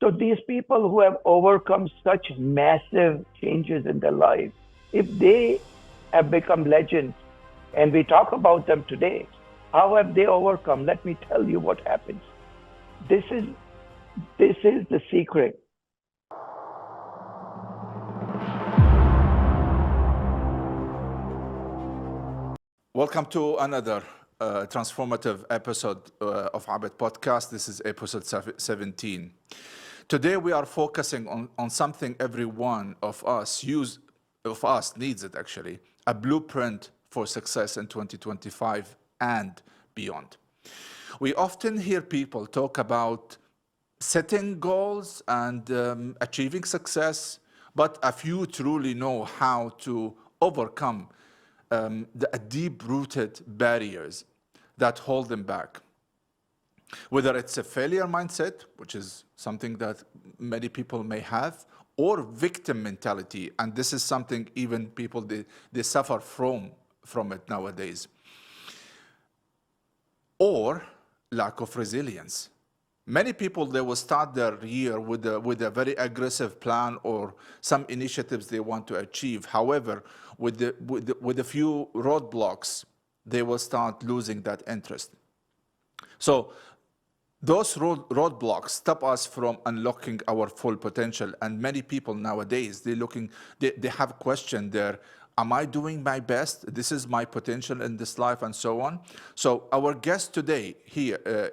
So these people who have overcome such massive changes in their life, if they have become legends and we talk about them today, how have they overcome? Let me tell you what happens. This is this is the secret. Welcome to another transformative episode of Abed Podcast. This is episode 17. Today we are focusing on something every one of us needs it actually, a blueprint for success in 2025 and beyond. We often hear people talk about setting goals and achieving success, but a few truly know how to overcome the deep-rooted barriers that hold them back. Whether it's a failure mindset, which is something that many people may have, or victim mentality, and this is something even people they suffer from it nowadays, or lack of resilience. Many people, they will start their year with a very aggressive plan or some initiatives they want to achieve. However, with a few roadblocks, they will start losing that interest. So those roadblocks stop us from unlocking our full potential. And many people nowadays, they have questioned their, am I doing my best? This is my potential in this life and so on. So our guest today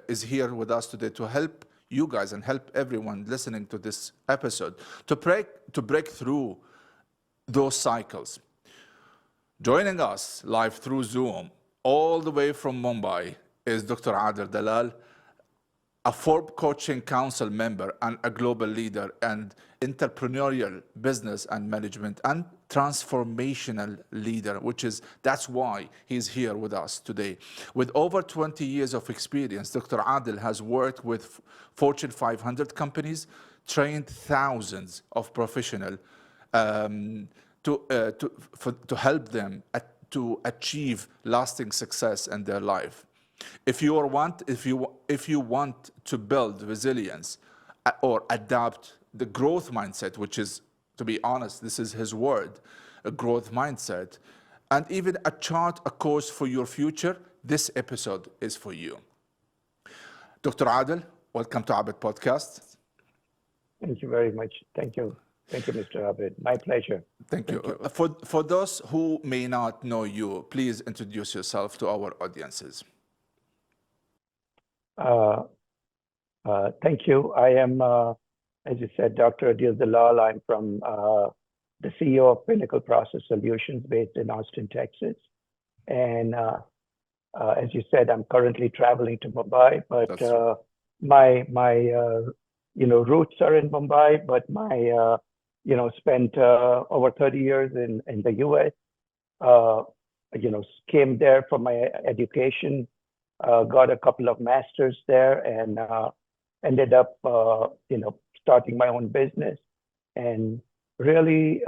is here with us today to help you guys and help everyone listening to this episode to break through those cycles. Joining us live through Zoom, all the way from Mumbai, is Dr. Adil Dalal, a Forbes Coaching Council member and a global leader and entrepreneurial business and management and transformational leader, that's why he's here with us today. With over 20 years of experience, Dr. Adil has worked with Fortune 500 companies, trained thousands of professionals to help them to achieve lasting success in their life. If you want to build resilience or adapt the growth mindset, which is, to be honest, this is his word, a growth mindset, and even chart a course for your future, this episode is for you. Dr. Adil, welcome to Abed Podcast. Thank you very much. Thank you. Thank you, Mr. Abid. My pleasure. Thank you. For those who may not know you, please introduce yourself to our audiences. Thank you. I am, as you said, Dr. Adil Dalal. I'm from the CEO of Pinnacle Process Solutions based in Austin, Texas. And as you said, I'm currently traveling to Mumbai, but my roots are in Mumbai, but my spent over 30 years in the US. Came there for my education, got a couple of masters there, and ended up starting my own business, and really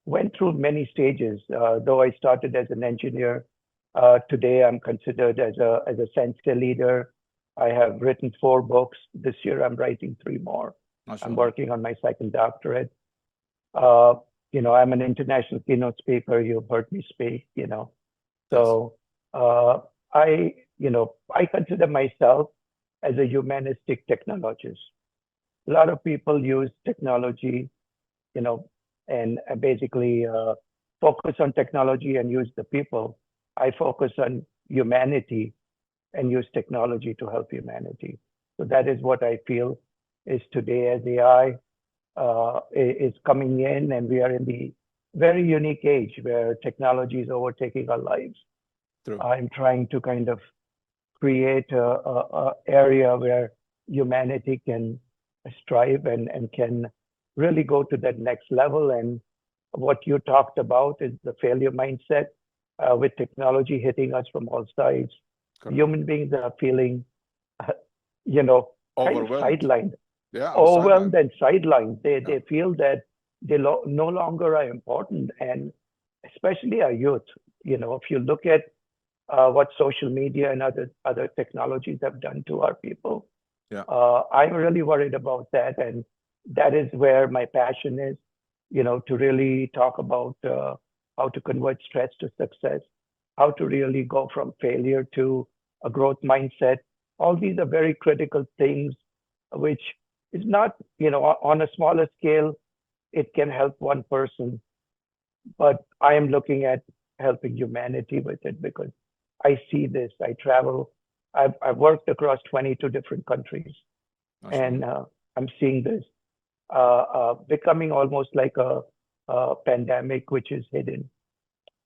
went through many stages. Though I started as an engineer, today I'm considered as a sensei leader. I have written 4 books. This year I'm writing 3 more. I'm working on my second doctorate. I'm an international keynote speaker. You've heard me speak, So I consider myself as a humanistic technologist. A lot of people use technology, and basically focus on technology and use the people. I focus on humanity and use technology to help humanity. So that is what I feel is today as AI is coming in, and we are in the very unique age where technology is overtaking our lives. True. I'm trying to kind of create a area where humanity can strive and can really go to that next level. And what you talked about is the failure mindset with technology hitting us from all sides. Correct. Human beings are feeling, kind of sidelined. Yeah, overwhelmed and sidelined. They feel that they no longer are important, and especially our youth. If you look at what social media and other technologies have done to our people, Yeah. I'm really worried about that, and that is where my passion is, to really talk about how to convert stress to success, how to really go from failure to a growth mindset. All these are very critical things, which is not, on a smaller scale, it can help one person, but I am looking at helping humanity with it because I see this. I travel. I've worked across 22 different countries, and Mashallah. I'm seeing this becoming almost like a pandemic, which is hidden.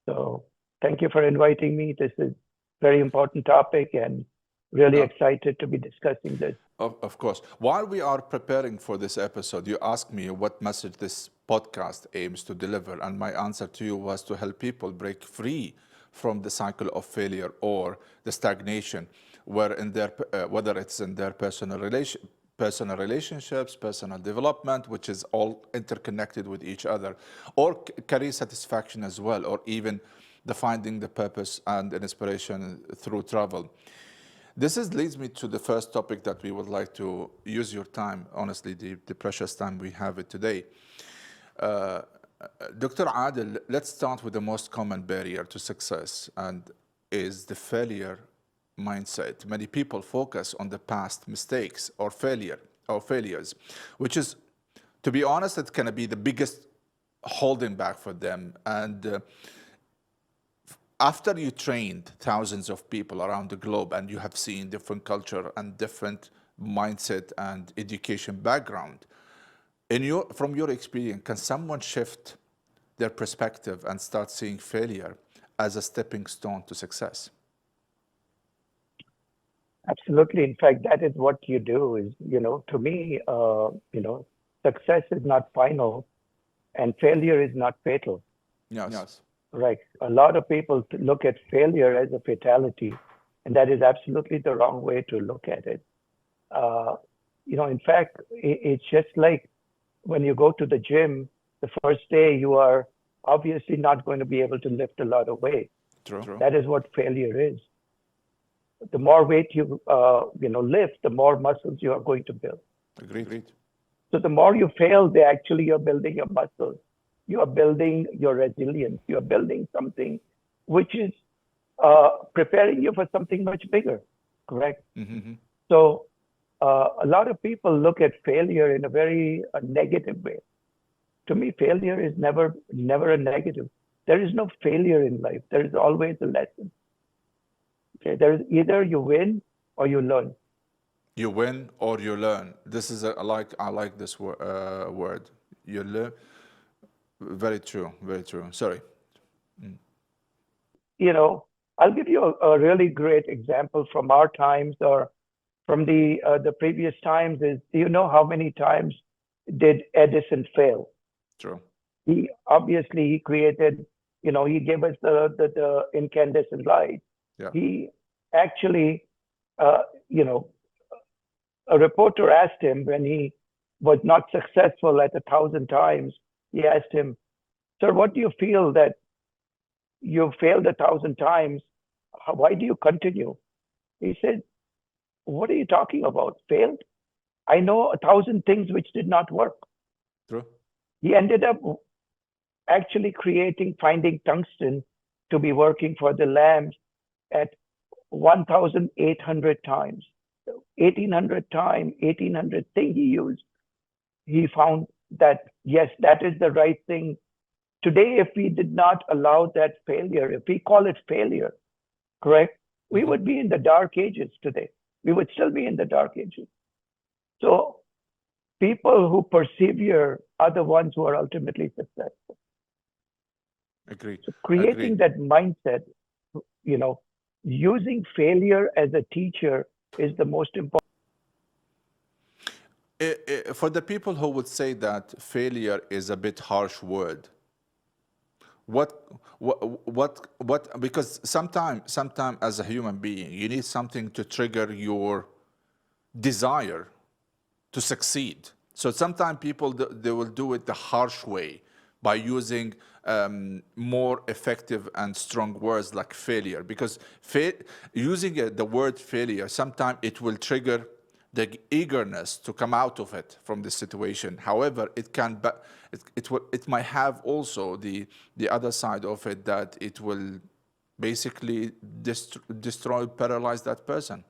So thank you for inviting me. This is very important topic, and really No, excited to be discussing this. of course. While we are preparing for this episode, you asked me what message this podcast aims to deliver, and my answer to you was to help people break free from the cycle of failure or the stagnation, where in their whether it's in their personal relationships, personal development, which is all interconnected with each other, or career satisfaction as well, or even the finding the purpose and inspiration through travel. This leads me to the first topic that we would like to use your time, honestly, the precious time we have it today. Uh, Dr. Adil, let's start with the most common barrier to success, and is the failure mindset. Many people focus on the past mistakes or failures, which is, to be honest, it's going to be the biggest holding back for them. And after you trained thousands of people around the globe and you have seen different culture and different mindset and education background, from your experience, can someone shift their perspective and start seeing failure as a stepping stone to success? Absolutely. In fact, that is what you do. Is to me, success is not final, and failure is not fatal. Yes. Right. A lot of people look at failure as a fatality, and that is absolutely the wrong way to look at it. Uh, in fact, it's just like when you go to the gym, the first day you are obviously not going to be able to lift a lot of weight. True. That is what failure is. The more weight you lift, the more muscles you are going to build. Agreed. So the more you fail, they actually you're building your muscles. You are building your resilience. You are building something which is preparing you for something much bigger. Correct. Mm-hmm. So a lot of people look at failure in a very negative way. To me, failure is never a negative. There is no failure in life. There is always a lesson. Okay, there is either you win or you learn. You win or you learn. This is I like this word. You learn. Very true. Very true. Sorry. You know, I'll give you a really great example from our times or from the previous times. Is do you know how many times did Edison fail? True. He obviously he created, he gave us the incandescent light. Yeah. He actually, uh, you know, a reporter asked him when he was not successful at 1,000 times. He asked him, "Sir, what do you feel that you failed 1,000 times? Why do you continue?" He said, "What are you talking about? Failed? I know 1,000 things which did not work." True. He ended up actually finding tungsten to be working for the lamps at 1,800 times. 1,800 times, 1,800 thing he used. He found that, yes, that is the right thing. Today, if we did not allow that failure, if we call it failure, correct, we Mm-hmm. would be in the dark ages today. We would still be in the dark ages. So people who persevere are the ones who are ultimately successful. Agree. So Agree. creating that mindset, you know, using failure as a teacher is the most important. For the people who would say that failure is a bit harsh word, what, because sometime as a human being, you need something to trigger your desire to succeed. So sometimes people, they will do it the harsh way by using more effective and strong words like failure, because using the word failure, sometimes it will trigger the eagerness to come out of it from this situation. However, it might have also the other side of it, that it will basically destroy, paralyze that person.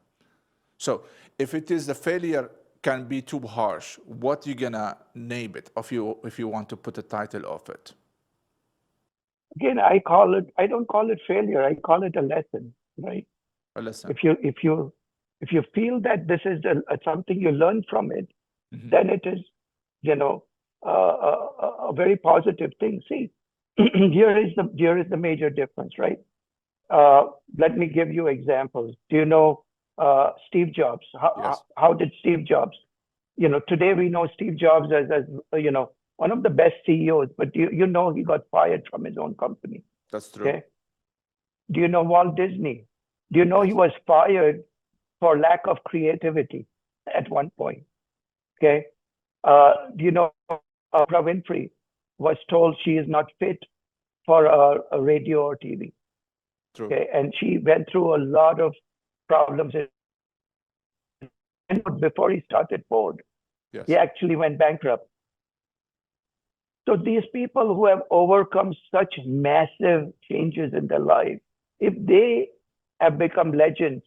So if it is the failure can be too harsh, what you gonna name it if you want to put a title of it? Again, I don't call it failure. I call it a lesson, right? A lesson. If you feel that this is something you learn from it, Mm-hmm. then it is, you know, a very positive thing. See, here is the major difference, right? Let me give you examples. Do you know Steve Jobs? Yes. How did Steve Jobs? You know, today we know Steve Jobs as you know, one of the best CEOs, but you know he got fired from his own company. That's true. Okay. Do you know Walt Disney? Do you know he Yes. was fired for lack of creativity at one point? Okay. Do you know Oprah Winfrey was told she is not fit for a radio or TV? True. Okay. And she went through a lot of problems before he started Ford. Yes. He actually went bankrupt. So these people who have overcome such massive changes in their life, if they have become legends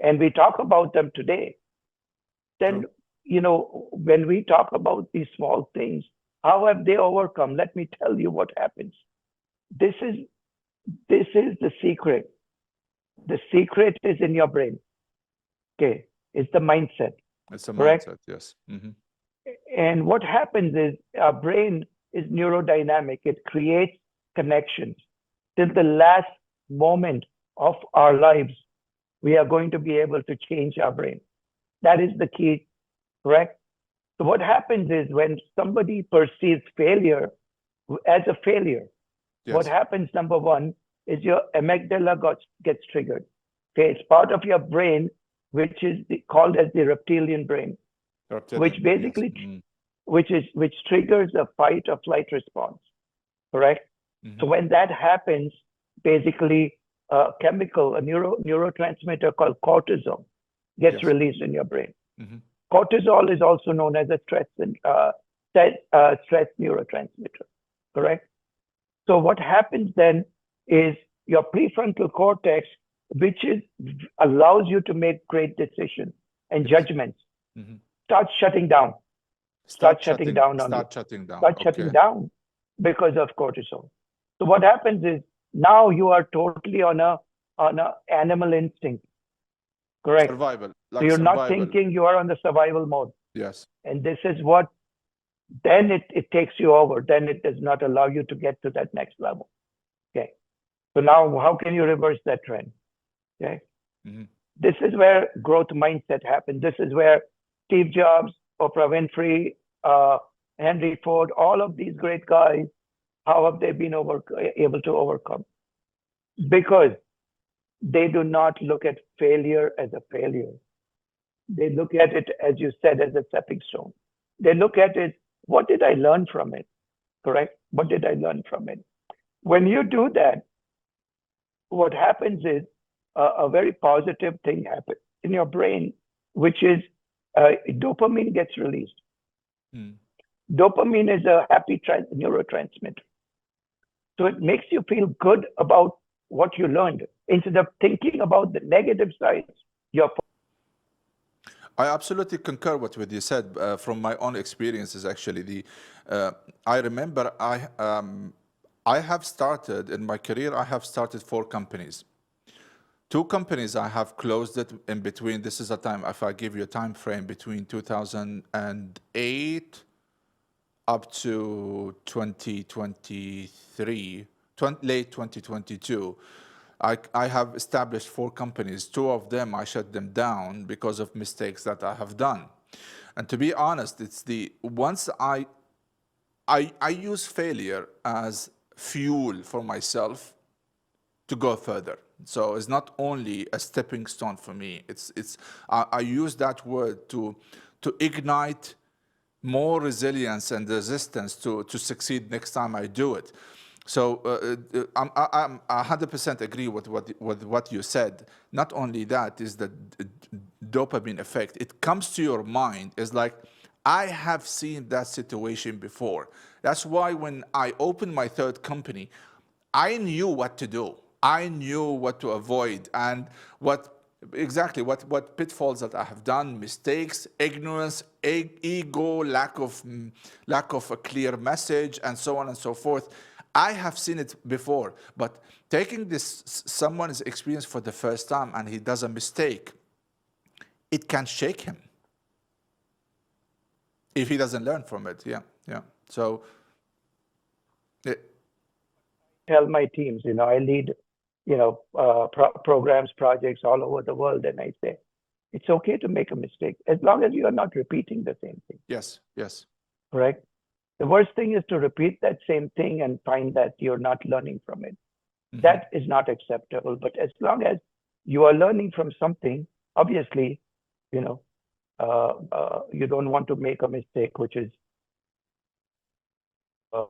and we talk about them today, then, True. you know, when we talk about these small things, how have they overcome? Let me tell you what happens. This is the secret. The secret is in your brain. Okay, it's the mindset. It's a Correct? mindset. Yes. Mm-hmm. And what happens is our brain is neurodynamic. It creates connections. Till the last moment of our lives, we are going to be able to change our brain. That is the key, correct? So what happens is when somebody perceives failure as a failure, what Yes. happens, number one, is your amygdala gets triggered. Okay, it's part of your brain, which is called as the reptilian brain, which Reptilian brain. Yes. basically Mm-hmm. which triggers a fight or flight response, correct? Mm-hmm. So when that happens, basically a neurotransmitter called cortisol gets Yes. released in your brain. Mm-hmm. Cortisol is also known as a stress neurotransmitter, correct? So what happens then is your prefrontal cortex, which allows you to make great decisions and Yes. judgments, Mm-hmm. starts shutting down. Start shutting down on you. Start shutting down. Start Okay. shutting down because of cortisol. So what happens is now you are totally on a animal instinct, correct? Survival. So Like you're not survival. thinking, you are on the survival mode. Yes. And this is what then it takes you over. Then it does not allow you to get to that next level. Okay. So now how can you reverse that trend? Okay. Mm-hmm. This is where growth mindset happens. This is where Steve Jobs, Oprah Winfrey, Henry Ford, all of these great guys, how have they been able to overcome? Because they do not look at failure as a failure. They look at it, as you said, as a stepping stone. They look at it, what did I learn from it? Correct? What did I learn from it? When you do that, what happens is a very positive thing happens in your brain, which is dopamine gets released. Mm. Dopamine is a happy neurotransmitter. So it makes you feel good about what you learned instead of thinking about the negative sides. You're I absolutely concur with you said. From my own experiences, actually, I remember I have started in my career. I have started 4 companies. 2 companies I have closed it in between. This is a time. If I give you a time frame between 2008 up to 2023, late 2022. I have established 4 companies. 2 of them, I shut them down because of mistakes that I have done. And to be honest, once I use failure as fuel for myself to go further. So it's not only a stepping stone for me. I use that word to ignite more resilience and resistance to succeed next time I do it. So I'm 100% agree with what you said. Not only that is the dopamine effect. It comes to your mind. It's like, I have seen that situation before. That's why when I opened my third company, I knew what to do. I knew what to avoid and what pitfalls that I have done, mistakes, ignorance, ego, lack of a clear message, and so on and so forth. I have seen it before, but taking this someone's experience for the first time and he does a mistake, it can shake him if he doesn't learn from it. Yeah, yeah. So, it, Tell my teams, I lead, programs, projects all over the world, and I say, it's okay to make a mistake as long as you are not repeating the same thing, yes, yes. correct? The worst thing is to repeat that same thing and find that you're not learning from it. Hmm. That is not acceptable. But as long as you are learning from something, obviously, you know, you don't want to make a mistake, which is uh,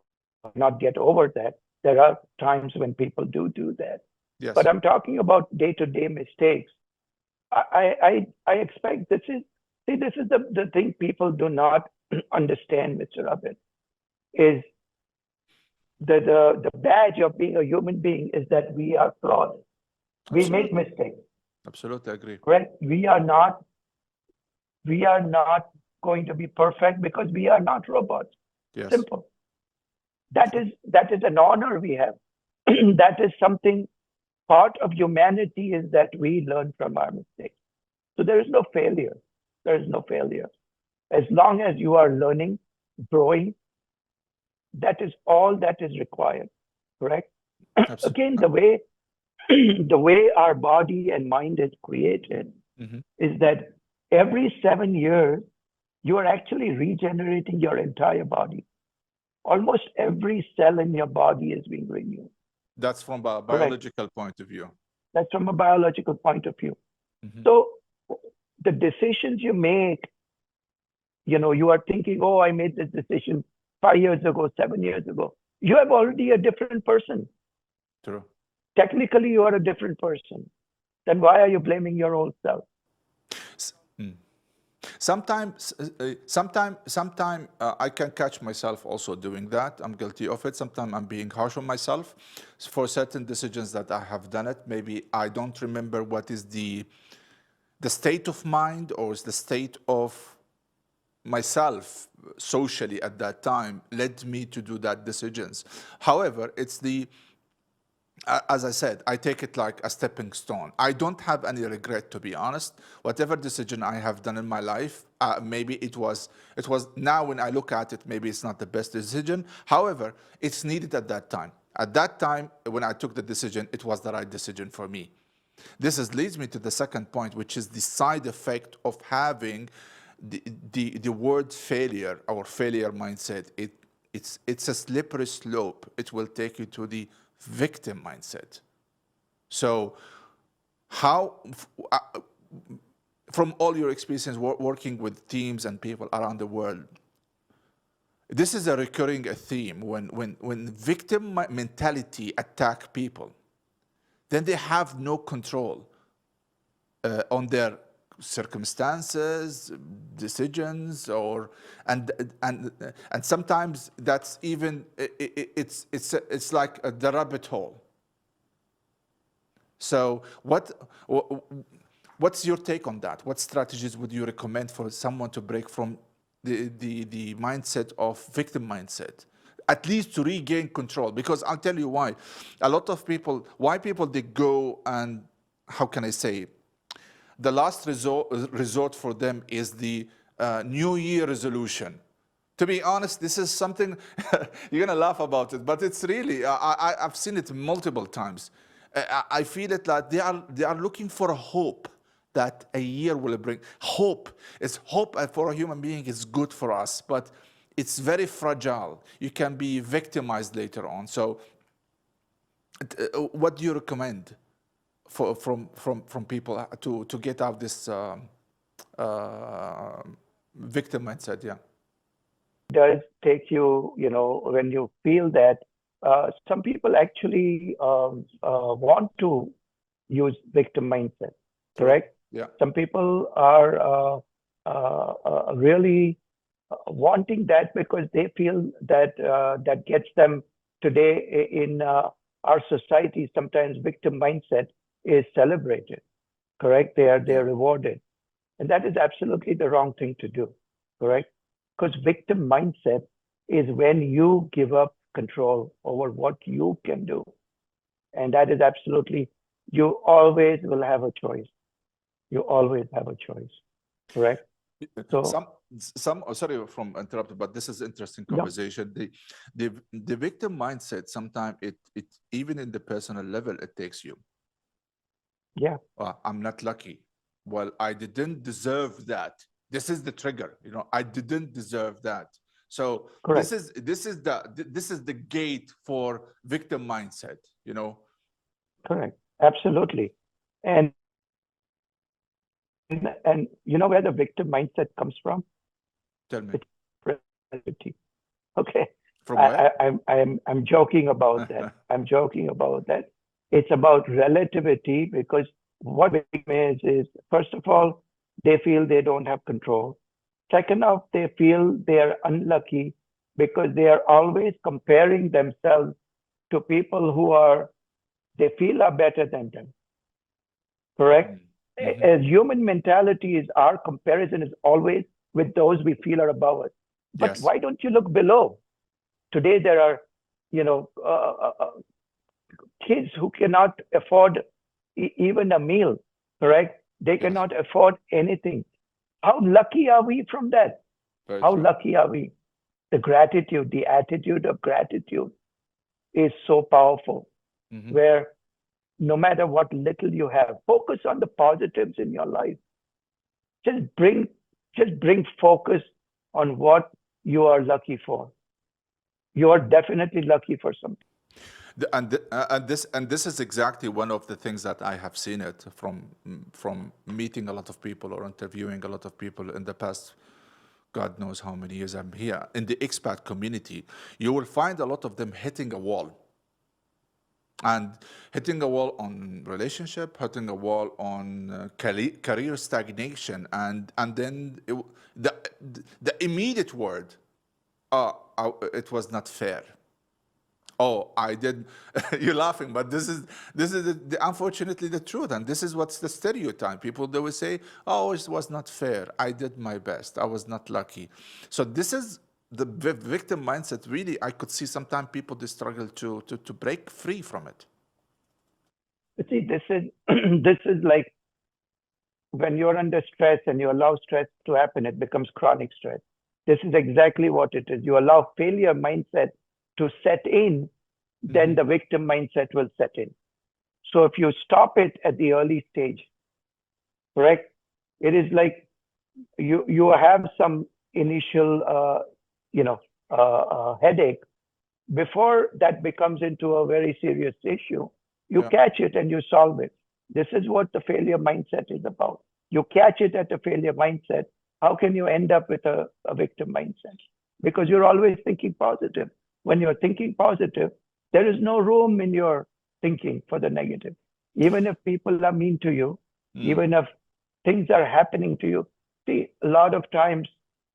not get over that. There are times when people do that. But Yes. I'm talking about day-to-day mistakes. I expect this is the thing people do not understand, Mr. Abid, is the badge of being a human being is that we are flawed. We make Absolutely. mistakes, Absolutely agree. correct? We are not going to be perfect because we are not robots. Yes. Simple. That is an honor we have. That is something part of humanity is that we learn from our mistakes. So there is no failure. There is no failure. As long as you are learning, growing, that is all that is required. Correct? Again, Absolutely. the way our body and mind is created Hmm. is that every 7 years you are actually regenerating your entire body. Almost every cell in your body is being renewed. That's from a Correct. biological point of view. That's from a biological point of view. Hmm. So the decisions you make, you are thinking, oh, I made this decision 5 years ago, 7 years ago. You have already a different person. True. Technically, you are a different person. Then why are you blaming your old self? S- mm. Sometime I can catch myself also doing that. I'm guilty of it. Sometimes I'm being harsh on myself for certain decisions that I have done it. Maybe I don't remember what is the state of mind or is the state of myself socially at that time led me to do that decisions. However, it's as I said, I take it like a stepping stone. I don't have any regret, to be honest. Whatever decision I have done in my life, maybe it was now when I look at it, maybe it's not the best decision. However, it's needed at that time. At that time, when I took the decision, it was the right decision for me. Leads me to the second point, which is the side effect of having the word failure or failure mindset. It's a slippery slope. It will take you to the victim mindset. So, how, from all your experiences working with teams and people around the world, this is a recurring theme when victim mentality attack people, then they have no control on their circumstances, decisions, or and and and sometimes that's even it's like the rabbit hole. So what's your take on that? What strategies would you recommend for someone to break from the mindset of victim mindset? At least to regain control, because I'll tell you why. A lot of people, why people they go and how can I say, the last resort for them is the New Year resolution. To be honest, this is something you're gonna laugh about it, but it's really I've seen it multiple times. I feel it like they are looking for a hope that a year will bring. Hope is hope for a human being is good for us, but it's very fragile. You can be victimized later on. So, what do you recommend from people to get out this uh, victim mindset? Yeah. Does take you, when you feel that, some people actually want to use victim mindset, True. correct? Yeah. Some people are really wanting that because they feel that that gets them today in our society. Sometimes victim mindset is celebrated, correct? Yeah. They're rewarded, and that is absolutely the wrong thing to do, correct? Because victim mindset is when you give up control over what you can do, and that is absolutely, you always will have a choice. You always have a choice, correct? So Some, sorry from interrupting, but this is interesting no, conversation. The victim mindset, sometimes it even in the personal level, it takes you. yeah, I'm not lucky. Well, I didn't deserve that. This is the trigger. I didn't deserve that. So this correct, is this is the this is the gate for victim mindset. correct, absolutely. And you know where the victim mindset comes from? Tell me, It's relativity. Okay. from where? I'm joking about that. I'm joking about that. It's about relativity because what victim is first of all, they feel they don't have control. Second off, they feel they are unlucky because they are always comparing themselves to people who are, they feel are better than them. Correct? Mm-hmm. As human mentality is, our comparison is always with those we feel are above us. But Yes. why don't you look below? Today there are, you know, kids who cannot afford even a meal. Correct? They Yes. cannot afford anything. How lucky are we from that? Very How true. lucky are we? The gratitude, the attitude of gratitude is so powerful. Mm-hmm. Where no matter what little you have, focus on the positives in your life. Just bring just bring focus on what you are lucky for. You are definitely lucky for something. And this is exactly one of the things that I have seen it from meeting a lot of people or interviewing a lot of people in the past. God knows how many years I'm here in the expat community. You will find a lot of them hitting a wall, and hitting a wall on relationship, hitting a wall on career stagnation, and then the immediate word, it was not fair. Oh, I did. You're laughing, but this is unfortunately the truth, and this is what's the stereotype. People, they will say, "Oh, it was not fair. I did my best. I was not lucky." So this is the victim mindset. Really, I could see sometimes people they struggle to break free from it. But see, this is this is like when you're under stress and you allow stress to happen, it becomes chronic stress. This is exactly what it is. You allow failure mindset to set in, then Hmm. the victim mindset will set in. So if you stop it at the early stage, correct? It is like you have some initial headache before that becomes into a very serious issue. You Yeah. catch it and you solve it. This is what the failure mindset is about. You catch it at a failure mindset. How can you end up with a victim mindset? Because you're always thinking positive. When you're thinking positive, there is no room in your thinking for the negative. Even if people are mean to you, Mm. even if things are happening to you, see, a lot of times,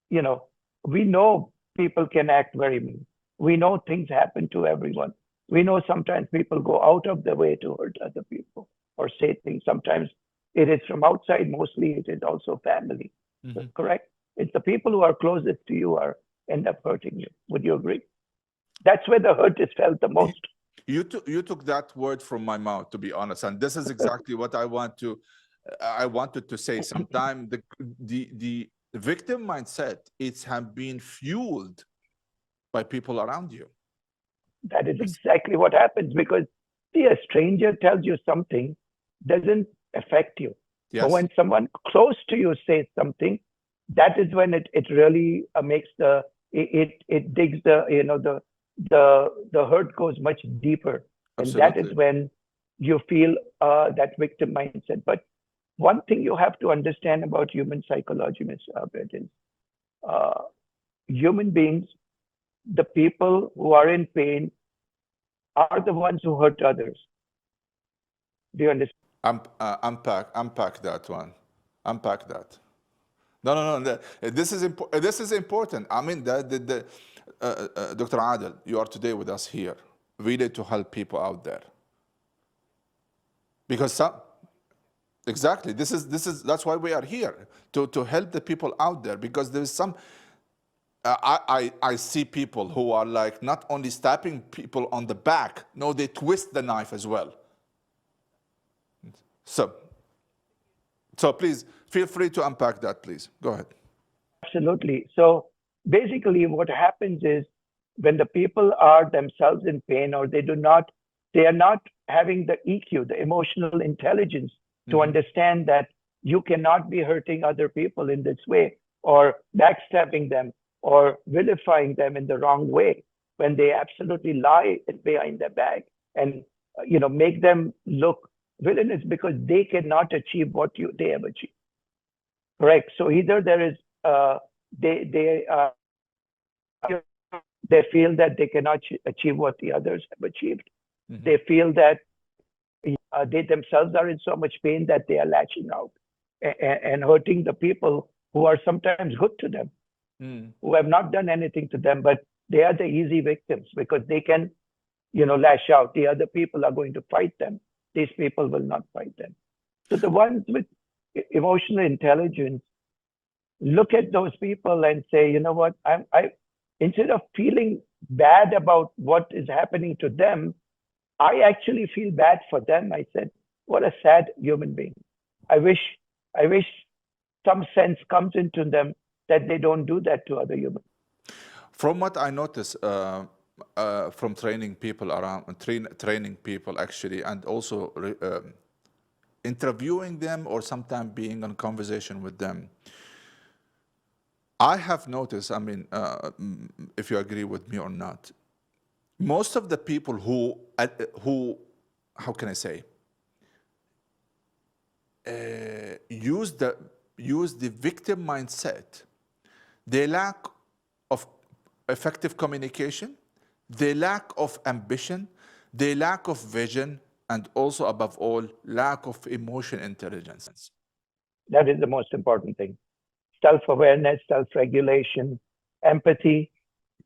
you know, we know people can act very mean. We know things happen to everyone. We know sometimes people go out of their way to hurt other people or say things. Sometimes it is from outside, mostly it is also family. Hmm. Correct? It's the people who are closest to you are end up hurting you. Would you agree? That's where the hurt is felt the You, most. you took that word from my mouth, to be honest, and this is exactly what I wanted to say. Sometimes the victim mindset, it's have been fueled by people around you. That is It's, exactly what happens because, see, a stranger tells you something doesn't affect you. But yes, when someone close to you says something, that is when it really makes it digs the hurt goes much deeper, and that is absolutely. when you feel that victim mindset. But one thing you have to understand about human psychology, Mr. Abed, is uh, human beings, the people who are in pain, are the ones who hurt others. Do you understand? Unpack that one. Unpack that. No, no, no. This is important. I mean, Dr. Adil, you are today with us here, really to help people out there. Because exactly, that's why we are here, to help the people out there. Because there's some, I see people who are like not only stabbing people on the back, no, they twist the knife as well. So please feel free to unpack that, please. Go ahead. Absolutely. So basically, what happens is when the people are themselves in pain, or they are not having the EQ, the emotional intelligence, to understand that you cannot be hurting other people in this way, or backstabbing them, or vilifying them in the wrong way, when they absolutely lie behind their back and make them look villainous because they cannot achieve what they have achieved. Correct. So either there is they feel that they cannot achieve what the others have achieved. They feel that they themselves are in so much pain that they are lashing out and hurting the people who are sometimes good to them, who have not done anything to them, but they are the easy victims because they can, lash out. The other people are going to fight them. These people will not fight them. So the ones with emotional intelligence look at those people and say, you know what, I instead of feeling bad about what is happening to them, I actually feel bad for them. I said, what a sad human being. I wish some sense comes into them that they don't do that to other humans. From what I notice from training people around, training people actually, and also interviewing them or sometimes being in conversation with them, I have noticed, I mean, if you agree with me or not, most of the people who how can I say, use the victim mindset, they lack of effective communication, they lack of ambition, they lack of vision, and also above all, lack of emotion intelligence. That is the most important thing. Self-awareness, self-regulation, empathy,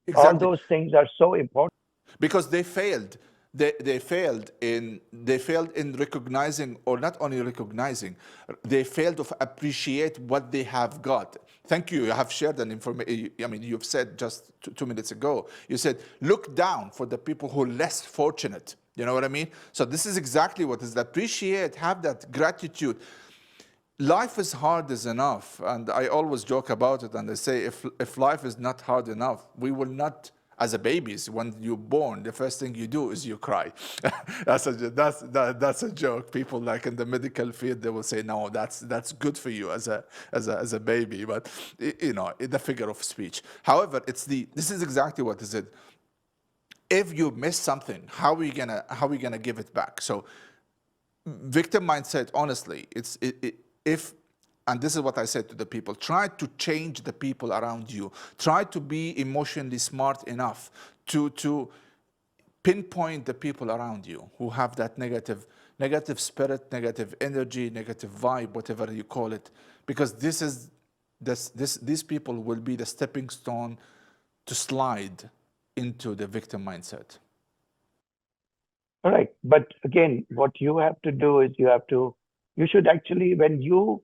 all Exactly. those things are so important. Because they failed. They failed in recognizing, or not only recognizing, they failed to appreciate what they have got. Thank you. You have shared an information. I mean, you've said just 2 minutes ago. You said look down for the people who are less fortunate. You know what I mean? So this is exactly what is appreciate. Have that gratitude. Life is hard as enough, and I always joke about it. And I say, if life is not hard enough, we will not. As a babies, when you're born, the first thing you do is you cry. that's a joke. People like in the medical field, they will say, no, that's good for you as a baby, but the figure of speech. However, this is exactly what is it. If you miss something, how are we gonna give it back? So, victim mindset. Honestly, and this is what I said to the people, try to change the people around you. Try to be emotionally smart enough to pinpoint the people around you who have that negative spirit, negative energy, negative vibe, whatever you call it. Because these people will be the stepping stone to slide into the victim mindset. All right. But again, what you have to do is you should actually, when you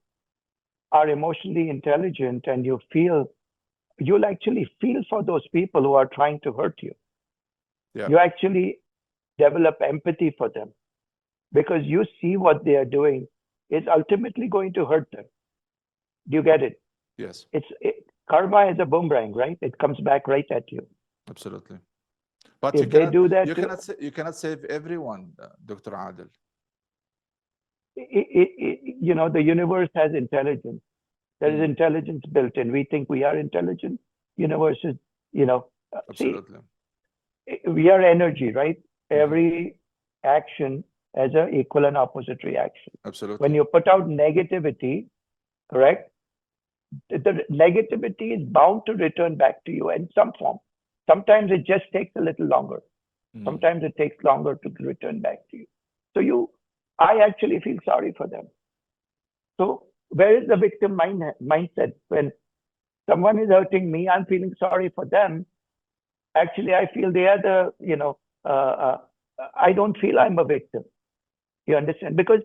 are emotionally intelligent and you'll actually feel for those people who are trying to hurt you. Yeah. You actually develop empathy for them because you see what they are doing is ultimately going to hurt them. Do you get it? Yes. Karma is a boomerang, right? It comes back right at you. Absolutely. But if they do that, you cannot save everyone, Dr. Adil. The universe has intelligence. There is intelligence built in. We think we are intelligent. Universe is, Absolutely. See, we are energy, right? Every action has an equal and opposite reaction. Absolutely. When you put out negativity, correct? The negativity is bound to return back to you in some form. Sometimes it just takes a little longer. Mm. Sometimes it takes longer to return back to you. So I actually feel sorry for them. So where is the mindset? When someone is hurting me, I'm feeling sorry for them. Actually, I feel they are I don't feel I'm a victim. You understand? Because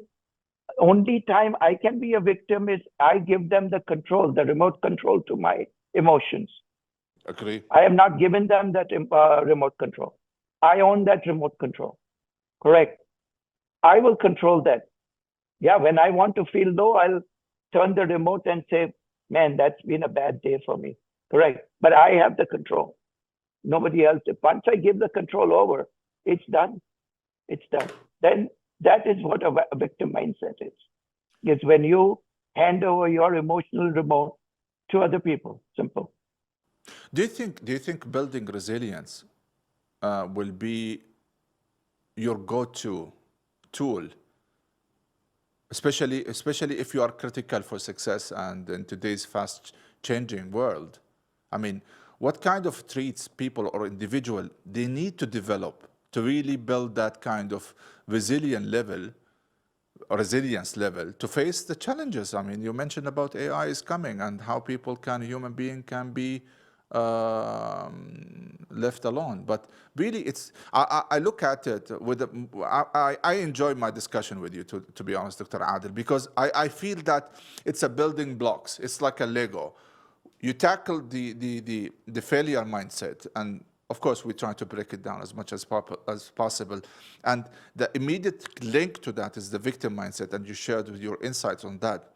only time I can be a victim is I give them the control, the remote control to my emotions. Agree. I have not given them that remote control. I own that remote control. Correct. I will control that. Yeah, when I want to feel low, I'll turn the remote and say, man, that's been a bad day for me. Correct. But I have the control. Nobody else. Once I give the control over, it's done. It's done. Then that is what a victim mindset is. Is when you hand over your emotional remote to other people. Simple. Do you think building resilience will be your go-to tool, especially if you are critical for success and in today's fast changing world? I mean, what kind of traits people or individual they need to develop to really build that kind of resilient level or resilience level to face the challenges? I mean, you mentioned about AI is coming and how human being can be left alone. But really, I look at it with, I enjoy my discussion with you, to be honest, Dr. Adil, because I feel that it's a building blocks. It's like a Lego. You tackle the failure mindset, and of course we try to break it down as much as possible, and the immediate link to that is the victim mindset, and you shared with your insights on that.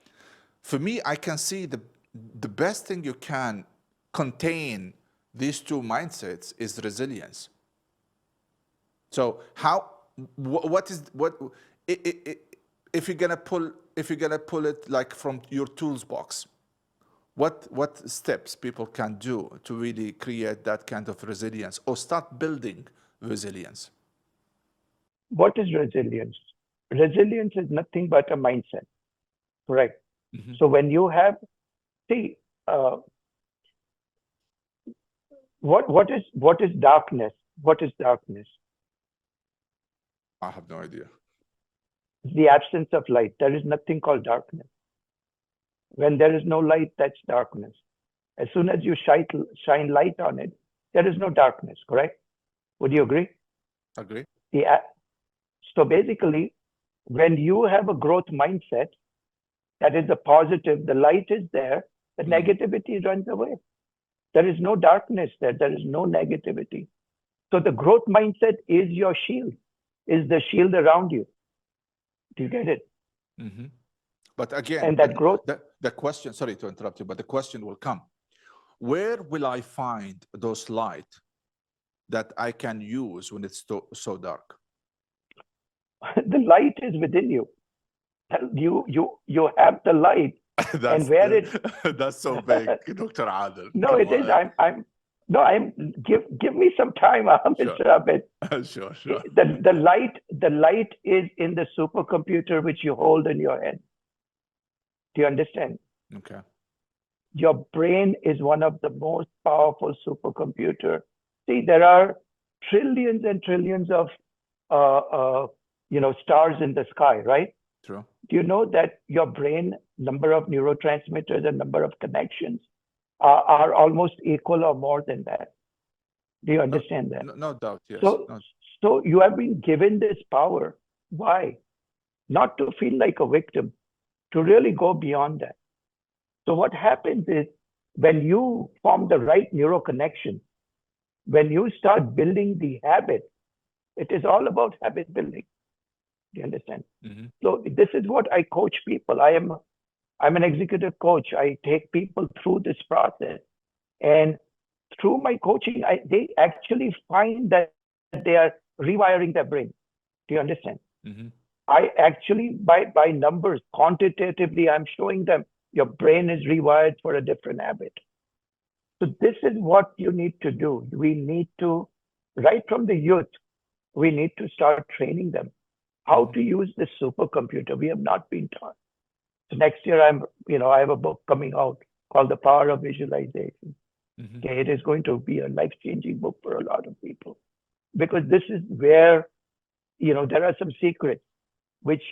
For me, I can see the best thing you can contain these two mindsets is resilience. So how what is what if you're gonna pull it like from your tools box, what steps people can do to really create that kind of resilience or start building resilience? What is resilience? Resilience is nothing but a mindset. Correct. Hmm. So when you have, see, uh, what is darkness? What is darkness? I have no idea. The absence of light. There is nothing called darkness. When there is no light, that's darkness. As soon as you shine light on it, there is no darkness. Correct? Would you agree? Agree. The so basically, when you have a growth mindset, that is the positive. The light is there. The Mm. negativity runs away. There is no darkness there. There is no negativity. So the growth mindset is your shield, is the shield around you. Do you get it? Hmm. But again, And that growth, the question, sorry to interrupt you, but the question will come: where will I find those light that I can use when it's so dark? the light is within you. You have the light, and That's where it that's so big, Dr. Adil. no, Come it is. on. I'm no, I'm give me some time, Sure. Mr. Abid. Sure, sure. The light is in the supercomputer which you hold in your hand. Do you understand? Okay. Your brain is one of the most powerful supercomputer. See, there are trillions and trillions of uh, uh, stars in the sky, right? True. Do you know that your brain number of neurotransmitters and number of connections are almost equal or more than that? Do you No, understand that? no doubt. Yes. So, No. so you have been given this power. Why? Not to feel like a victim, to really go beyond that. So what happens is when you form the right neural connection, when you start building the habit, it is all about habit building. Do you understand? Hmm. So this is what I coach people. I'm an executive coach. I take people through this process, and through my coaching, they actually find that they are rewiring their brain. Do you understand? Hmm. I actually, by numbers, quantitatively, I'm showing them your brain is rewired for a different habit. So this is what you need to do. We need to, right from the youth, we need to start training them how Hmm. to use this supercomputer. We have not been taught. So next year, I have a book coming out called The Power of Visualization. Hmm. Okay, it is going to be a life-changing book for a lot of people. because this is where, there are some secrets which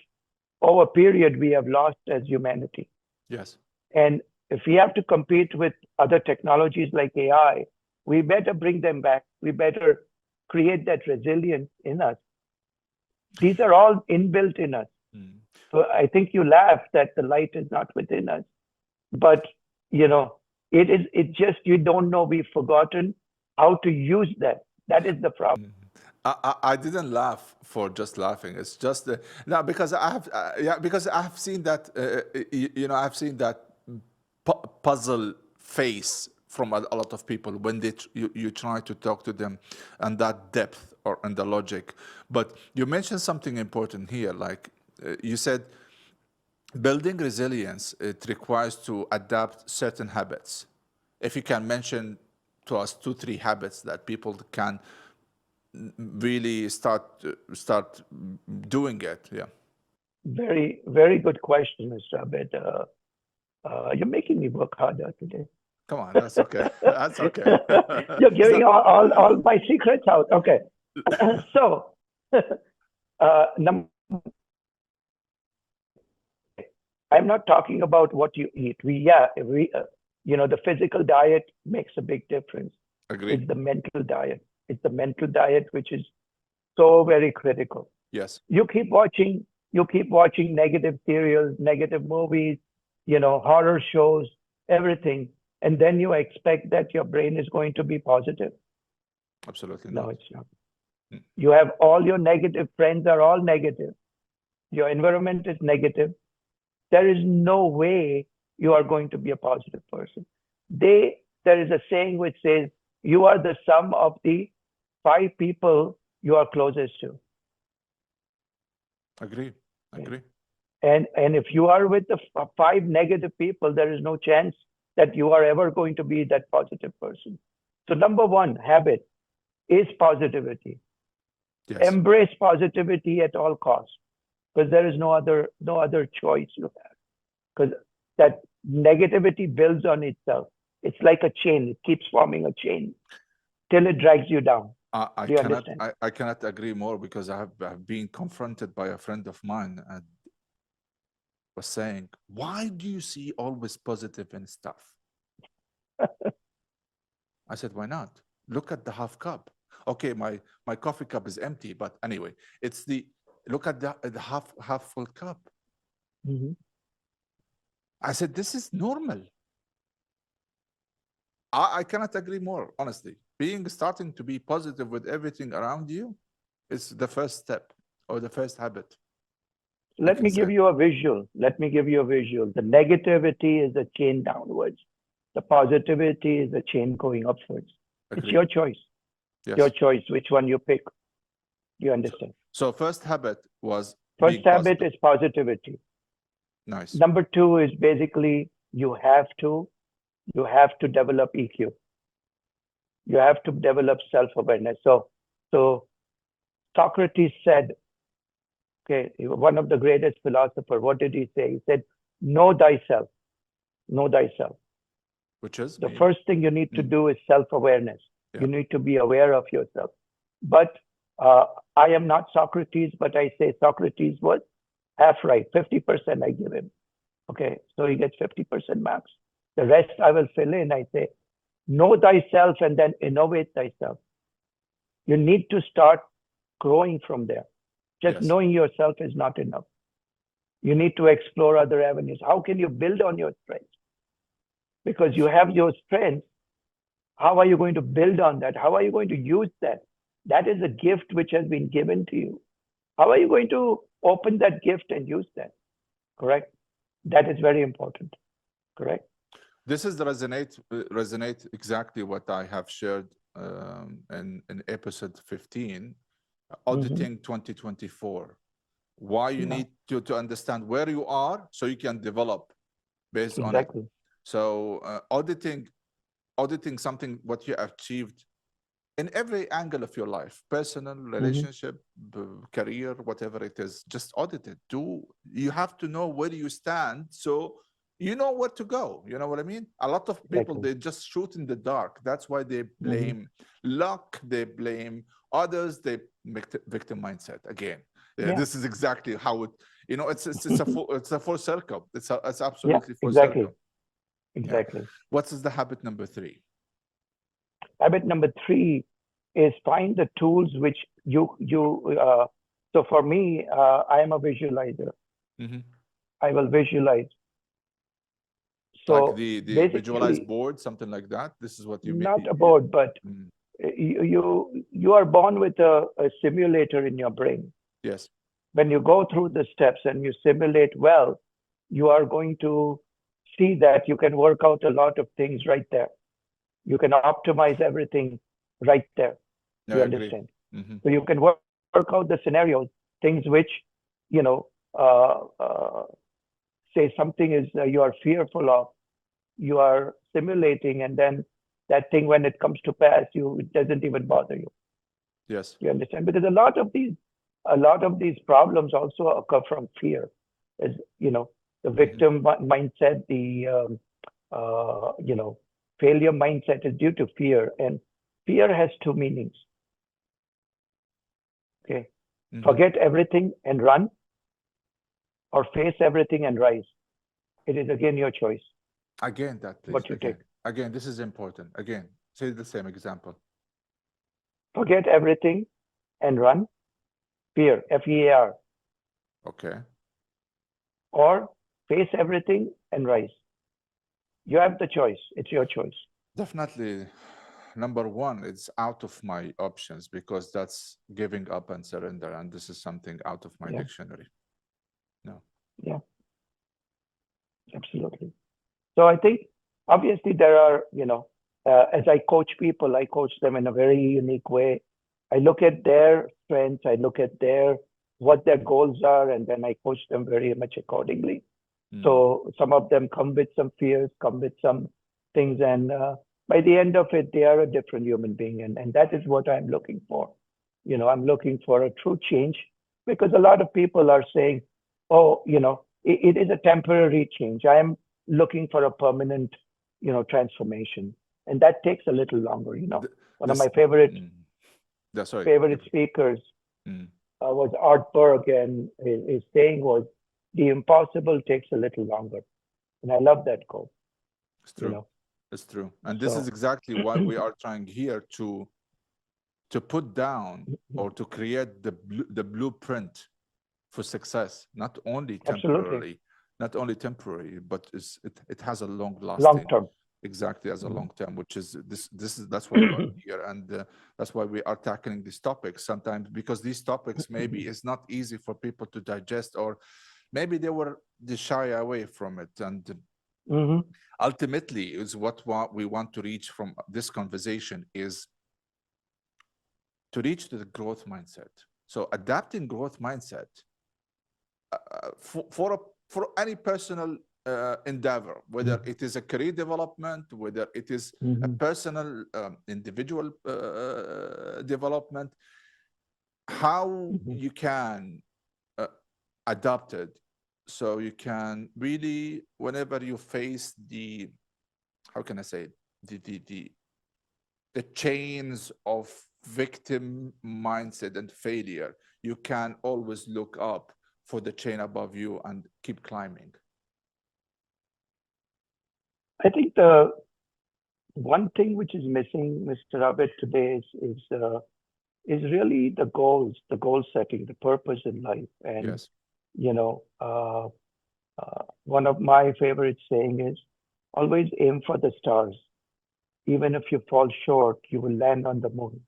over period we have lost as humanity. Yes. And if we have to compete with other technologies like AI, we better bring them back. We better create that resilience in us. These are all inbuilt in us. Mm. So I think you laugh that the light is not within us, but you know, it just, you don't know, we've forgotten how to use that. That is the problem. I didn't laugh for just laughing. It's just no, because I have yeah, because I have seen that I've seen that puzzle face from a lot of people when you try to talk to them and that depth or and the logic. But you mentioned something important here, like you said, building resilience, it requires to adapt certain habits. If you can mention to us 2, 3 habits that people can really start doing it. Yeah. Very, very good question, Mr. Abed. You're making me work harder today. Come on, that's okay. That's okay. You're It's giving not. all my secrets out. Okay. So, number, I'm not talking about what you eat. The physical diet makes a big difference. Agree. It's the mental diet. It's the mental diet which is so very critical. Yes. You keep watching negative serials, negative movies, horror shows, everything, and then you expect that your brain is going to be positive. Absolutely No, not. it's not. Mm. You have all your negative friends are all negative. Your environment is negative. There is no way you are going to be a positive person. There is a saying which says you are the sum of the 5 people you are closest to. Agree. Okay? Agree. And if you are with the 5 negative people, there is no chance that you are ever going to be that positive person. So number one habit is positivity. Yes. Embrace positivity at all costs, because there is no other choice you have. Because that negativity builds on itself. It's like a chain. It keeps forming a chain till it drags you down. I Do you cannot understand? I cannot agree more because I've been confronted by a friend of mine and was saying, "Why do you see always positive in stuff?" I said, "Why not? Look at the half cup. Okay, my coffee cup is empty, but anyway, it's the look at the half full cup." Mhm. I said, "This is normal." I cannot agree more, honestly. Being starting to be positive with everything around you is the first step or the first habit, I Let can me give say. you a visual. Let me give you a visual. The negativity is a chain downwards. The positivity is a chain going upwards. It's Agree. your choice. Your Yes. choice, which one you pick. You So, understand? so first habit was First being habit positive. is positivity. Nice. Number two is basically you have to develop EQ. You have to develop self-awareness. So Socrates said, okay, one of the greatest philosophers, what did he say? He said, know thyself, know thyself. Which is The mean? first thing you need to Mm, do is self-awareness. yeah. You need to be aware of yourself. But uh, I am not Socrates, but I say Socrates was half right. 50% I give him. Okay, so he gets 50% marks. The rest I will fill in. I say, know thyself and then innovate thyself. You need to start growing from there. Just Yes. knowing yourself is not enough. You need to explore other avenues. How can you build on your strengths? Because you have your strengths. How are you going to build on that? How are you going to use that? That is a gift which has been given to you. How are you going to open that gift and use that? Correct? That is very important. Correct? This is the resonate exactly what I have shared in episode 15, Mm-hmm. auditing 2024. Why you Yeah, need to understand where you are so you can develop based on it. exactly. So auditing something what you achieved in every angle of your life, personal, Mm-hmm. relationship, career, whatever it is, just audit it. You have to know where you stand so you know where to go. You know what I mean? A lot of people, exactly. they just shoot in the dark. That's why they Hmm. blame luck, they blame others, they make the victim mindset again. Yeah, Yeah, this is exactly how it, it's a full circle. It's yeah, absolutely full exactly, circle. Yeah. exactly. What is the habit number three? Habit number three is find the tools which so for me, I am a visualizer. Hmm. I will visualize. Like So the visualize basically, board, something like that. This is what you mean. not a board, but Mm. you are born with a simulator in your brain. Yes. When you go through the steps and you simulate well, you are going to see that you can work out a lot of things right there. You can optimize everything right there. I You agree. understand? Hmm. So you can work out the scenarios, things which, you know, say something is you are fearful of, you are simulating, and then that thing, when it comes to pass, it doesn't even bother you. Yes. You understand? Because a lot of these problems also occur from fear. Is the Hmm. mindset, the failure mindset is due to fear, and fear has two meanings. Okay, Hmm. forget everything and run, or face everything and rise. It is again your choice. Again, that please. What you take. Again, this is important. Again, say the same example. Forget everything and run. Fear, FEAR, Okay. or face everything and rise. You have the choice. It's your choice. Definitely, number one, it's out of my options because that's giving up and surrender, and this is something out of my Yeah, dictionary. No. yeah, absolutely. So I think obviously there are, as I coach people, I coach them in a very unique way. I look at their strengths, I look at what their goals are, and then I coach them very much accordingly. Mm. So some of them come with some fears, come with some things, and by the end of it, they are a different human being, and that is what I'm looking for. I'm looking for a true change, because a lot of people are saying, "Oh, it is a temporary change. I am looking for a permanent, transformation," and that takes a little longer. Th- One of This, my favorite mm, sorry. favorite speakers Mm, was Art Berg, and his saying was, "The impossible takes a little longer." And I love that quote, it's you true. know. It's true. And this is So, exactly why we are trying here to put down or to create the blueprint for success, absolutely, not only temporary, but it has a long long lasting, term. exactly as a Mhm. long term, which is that's why we are here, and that's why we are tackling these topics sometimes because these topics maybe is not easy for people to digest, or maybe they shy away from it, and Mhm. ultimately is what we want to reach from this conversation is to reach to the growth mindset. So adapting growth mindset for any personal endeavor, whether Mhm. it is a career development, whether it is a Mhm. personal individual development, how Mhm. you can uh, adapt it so you can really, whenever you face the, how can I say it, the chains of victim mindset and failure, you can always look up for the chain above you and keep climbing. I think the one thing which is missing, Mr. Abid, today is really the goal setting, the purpose in life, and Yes. you know, uh, one of my favorite saying is, always aim for the stars. Even if you fall short, you will land on the moon.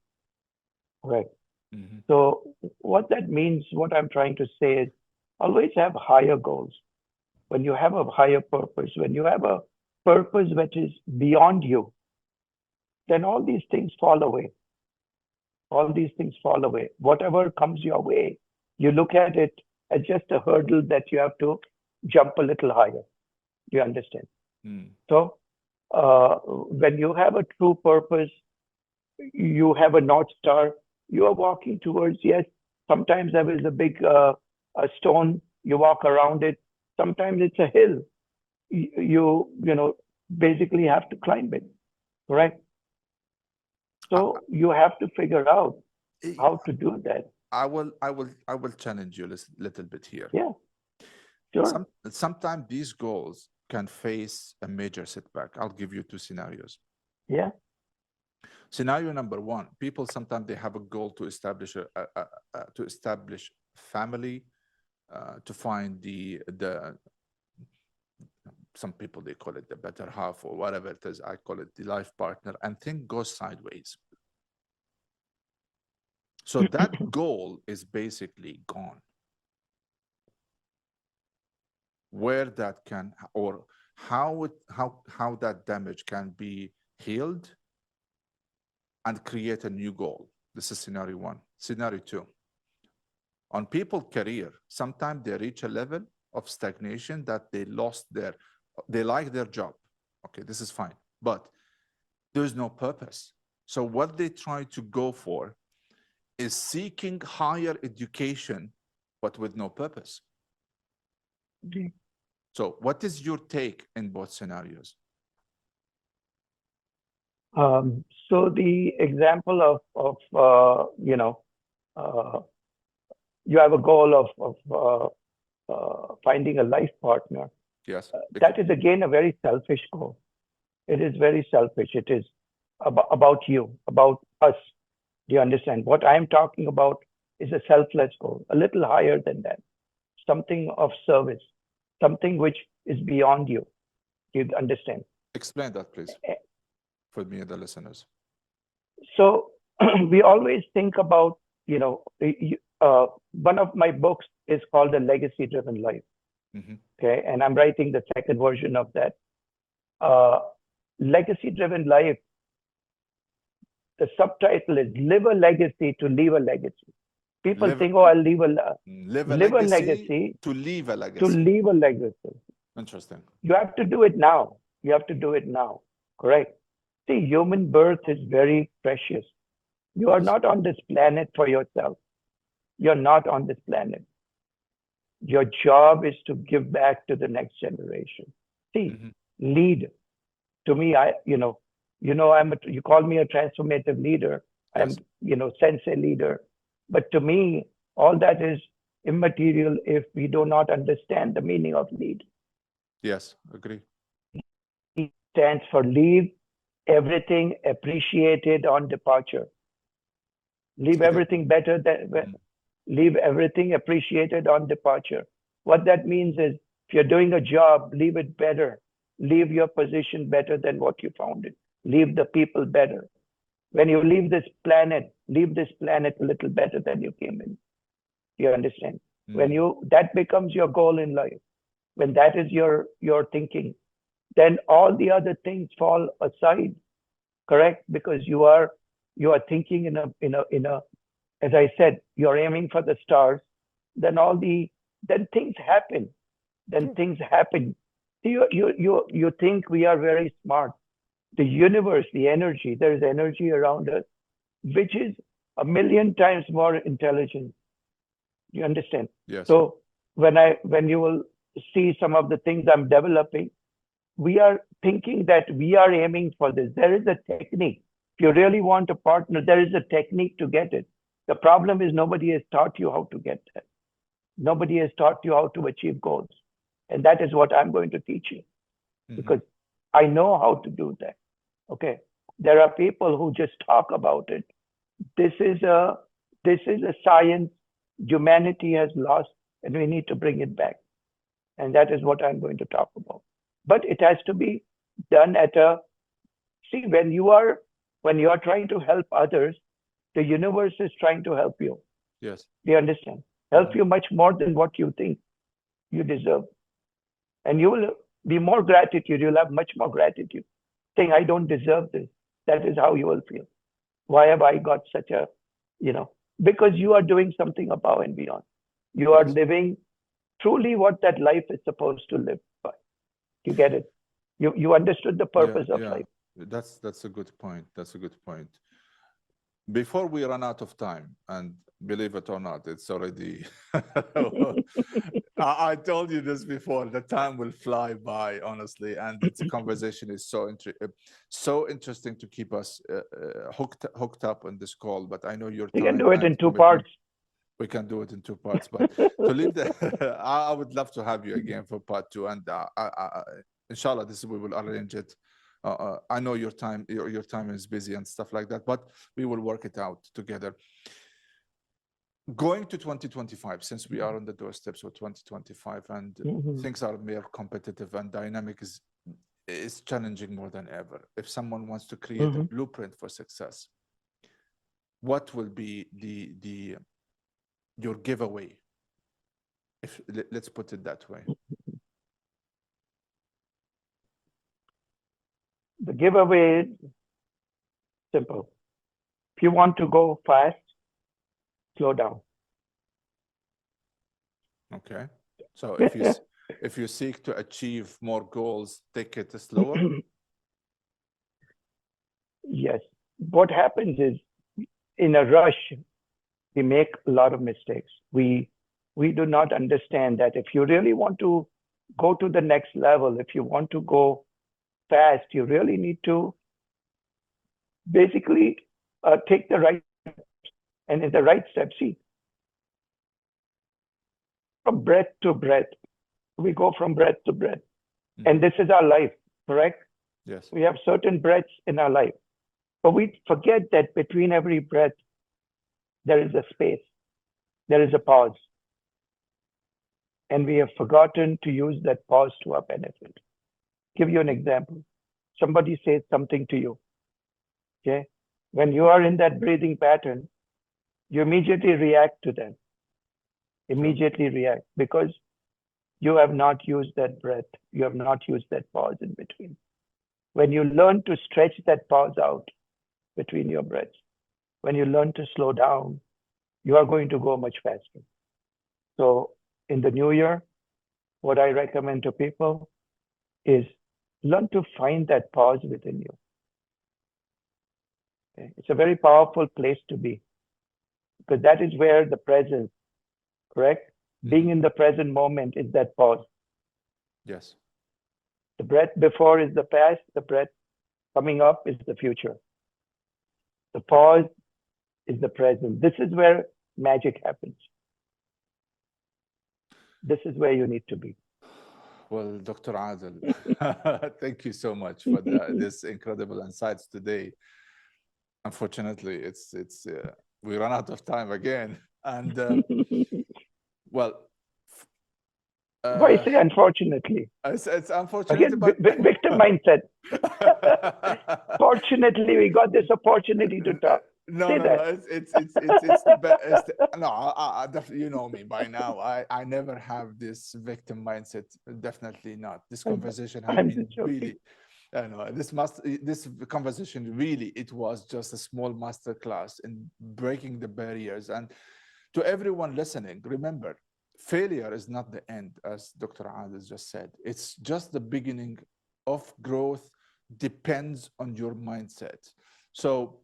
Correct. Hmm. So what that means, what I'm trying to say is, always have higher goals. When you have a higher purpose, when you have a purpose which is beyond you, then all these things fall away. All these things fall away. Whatever comes your way, you look at it as just a hurdle that you have to jump a little higher. You understand? Mm. So when you have a true purpose, you have a North Star, you are walking towards, yes, sometimes there is a big a stone, you walk around it. Sometimes it's a hill, you know, basically have to climb it, correct? I, So you have to figure out I how to do that. I will challenge you a little bit here. Yeah, sure. Sometimes these goals can face a major setback. I'll give you two scenarios. Yeah. Scenario number one: people sometimes they have a goal to establish to establish family, to find the some people they call it the better half or whatever it is. I call it the life partner, and thing goes sideways. So that goal is basically gone. Where that can, or how that damage can be healed and create a new goal. This is scenario one. Scenario two: on people career, sometimes they reach a level of stagnation that they like their job. Okay, this is fine, but there's no purpose. So what they try to go for is seeking higher education, but with no purpose. So what is your take in both scenarios? So the example of uh, you have a goal of finding a life partner. Yes. That is again a very selfish goal. It is very selfish. It is about you, about us. Do you understand? What I'm talking about is a selfless goal, a little higher than that, something of service, something which is beyond you. Do you understand? Explain that, please, for me and the listeners. So we always think about, one of my books is called The Legacy Driven Life. Mm-hmm. Okay. And I'm writing the second version of that. Uh, Legacy Driven Life, the subtitle is Live a Legacy to Leave a Legacy. People Live, think, oh, I'll live a live a legacy legacy to leave a to legacy. leave a legacy. Interesting. You have to do it now. You have to do it now. Correct. See, human birth is very precious. You are Yes. not on this planet for yourself. You're not on this planet. Your job is to give back to the next generation. See, Mm-hmm. lead. To me, you call me a transformative leader. I'm, Yes. sensei leader. But to me, all that is immaterial if we do not understand the meaning of lead. Yes. Agree. It stands for leave everything appreciated on departure. Leave Say that. everything better than Mm-hmm. leave everything appreciated on departure. What that means is if you're doing a job, leave it better. Leave your position better than what you found it. Leave the people better. When you leave this planet a little better than you came in. You understand? When Mm. that becomes your goal in life, when that is your thinking, then all the other things fall aside, correct? Because you are thinking in a as I said, you're aiming for the stars, then then things happen. Then True. things happen. You think we are very smart. The universe, the energy, there is energy around us, which is a million times more intelligent. You understand? Yes. So when you will see some of the things I'm developing, we are thinking that we are aiming for this. There is a technique. If you really want a partner, there is a technique to get it. The problem is nobody has taught you how to get that. Nobody has taught you how to achieve goals. And that is what I'm going to teach you Mm-hmm. because I know how to do that. Okay. There are people who just talk about it. This is a this is a science humanity has lost and we need to bring it back. And that is what I'm going to talk about. But it has to be done at a see when you are trying to help others, the universe is trying to help you. Yes. Do you understand? Mm-hmm. Help you much more than what you think you deserve. And you will be more gratitude. You'll have much more gratitude. Saying, I don't deserve this. That is how you will feel. Why have I got such a, because you are doing something above and beyond. You are Yes. living truly what that life is supposed to live by. You get it? You understood the Yeah. purpose of Yeah. life. That's a good point. That's a good point. Before we run out of time, and believe it or not, it's already. I told you this before. The time will fly by, honestly, and it's a conversation is so interesting to keep us hooked up on this call. But I know your We can time do it and in two commitment. parts. We can do it in two parts, but to leave the, I would love to have you again for part two, and inshallah, we will arrange it. I know your time is busy and stuff like that, but we will work it out together. Going to 2025, since we are on the doorsteps of 2025, and things are more competitive and dynamic is challenging more than ever. If someone wants to create a blueprint for success, what will be your giveaway? If let's put it that way. The giveaway is simple. If you want to go fast, slow down. Okay. So if you seek to achieve more goals, take it slower. Yes. What happens is, in a rush, we make a lot of mistakes. We do not understand that if you really want to go to the next level, if you want to go fast, you really need to basically take the right steps. And in the right step, see, from breath to breath, we go from breath to breath. And this is our life, correct? Yes. We have certain breaths in our life. But we forget that between every breath, there is a space, there is a pause. And we have forgotten to use that pause to our benefit. Give you an example. Somebody says something to you. Okay. When you are in that breathing pattern, you immediately react to them. Immediately react because you have not used that breath. You have not used that pause in between. When you learn to stretch that pause out between your breaths, when you learn to slow down, you are going to go much faster. So in the new year, what I recommend to people is learn to find that pause within you. Okay? It's a very powerful place to be because that is where the presence, correct? Being in the present moment is that pause. Yes. The breath before is the past, the breath coming up is the future. The pause is the present. This is where magic happens. This is where you need to be. Well, Dr. Adil, thank you so much for this incredible insights today. Unfortunately, it's we run out of time again, and well. Why say unfortunately? It's unfortunate, Again, but victim mindset. Fortunately, we got this opportunity to talk. No, Say no, that. no. It's the best. No, I definitely, you know me by now. I never have this victim mindset. Definitely not. This conversation has I'm been just joking. really. I know this conversation really. It was just a small master class in breaking the barriers. And to everyone listening, remember, failure is not the end, as Dr. Adil just said. It's just the beginning of growth. Depends on your mindset. So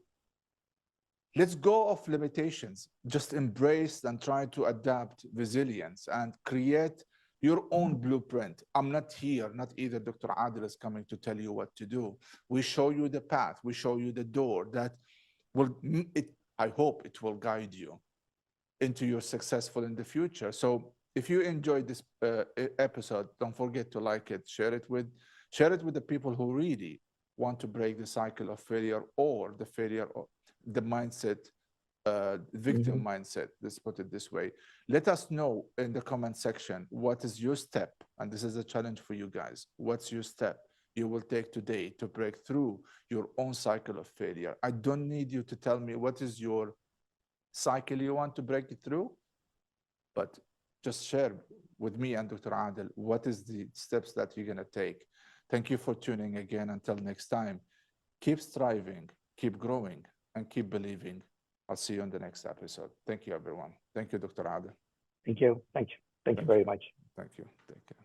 let's go of limitations. Just embrace and try to adapt resilience and create your own blueprint. I'm not here, not either Dr. Adil is coming to tell you what to do. We show you the path, we show you the door that will, I hope it will guide you into your successful in the future. So if you enjoyed this episode, don't forget to like it, share it with the people who really want to break the cycle of failure or the failure of the mindset, victim mindset. Let's put it this way. Let us know in the comment section what is your step, and this is a challenge for you guys. What's your step you will take today to break through your own cycle of failure? I don't need you to tell me what is your cycle you want to break it through, but just share with me and Dr. Adil what is the steps that you're going to take. Thank you for tuning again. Until next time, keep striving, keep growing, and keep believing. I'll see you on the next episode. Thank you, everyone. Thank you, Dr. Adil. Thank you. Thank you. Thank you very much. Thank you. Take care.